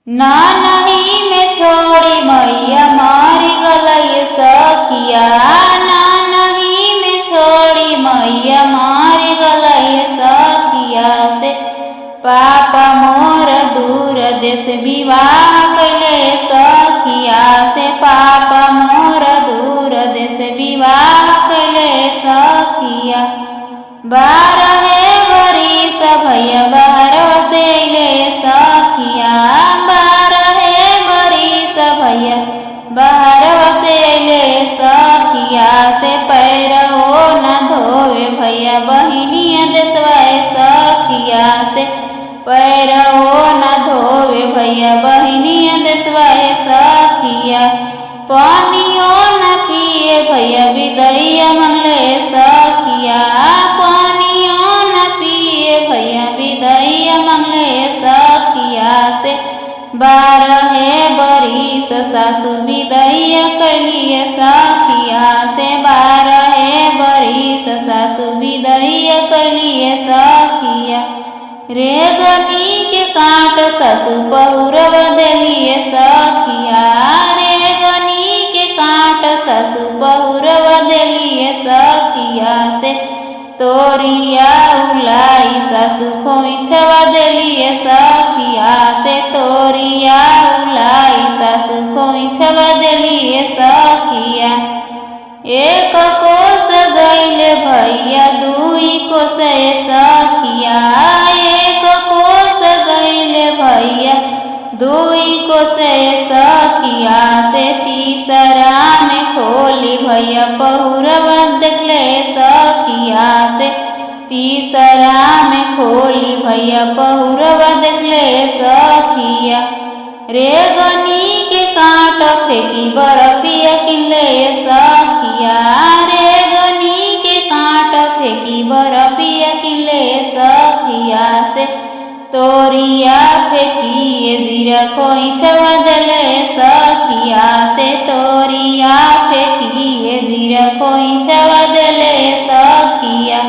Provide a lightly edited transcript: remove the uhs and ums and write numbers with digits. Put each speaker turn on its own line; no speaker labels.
ना नहीं में छोड़ी मैया मारी गलई सखिया। ना नहीं में छोड़ी मैया मारी गलई सखिया से। पापा मोर दूर देश विवाह कैले सखिया से। पापा मोर दूर देश विवाह कैले सखिया। 12 बरिस भैया बाहर वसैले सखिया। 12 बरिस भैया बाहर वसैले सखिया से। पैरवो न धोवे भैया बहिनिया देशवाए सखिया से। पैरवो न धोवे भैया बहिनिया देशवाए सखिया। पानियो न पिए भैया विदैया मंगले सखिया। पानियो न पिए भैया विदैया मंगले सखिया से। 12 बरिस सासु विदैया कैलिए सखिया से। 12 बरिस सासु विदैया कैलिए सखिया। रेगनी के काट सासु पहुरव देलिए सखिया। रेगनी के काट सासु पहुरव देलिए सखिया से। तोरिया उलाई सासु खोइछवा देलिए सखिया से। तोरिया उलाई सासु खोइछवा देलिए सखिया। 1 कोस गईले भैया 2 कोस सखिया। 1 कोस गईले भैया 2 कोस सखिया से। तीसरा में खोली भैया पहुरवा देखले सखिया से। तीसरा में खोली भैया पहुरवा देखले सखिया। रेगनी के काट फेंकी बरफिया किनले सखिया। रेगनी के काट फेंकी बरफिया किनले सखिया से। तोरिया फेंकिए जीरा खोइछवा देले सखिया से। तोरिया फेंकिए जीरा खोइछवा देले सखिया।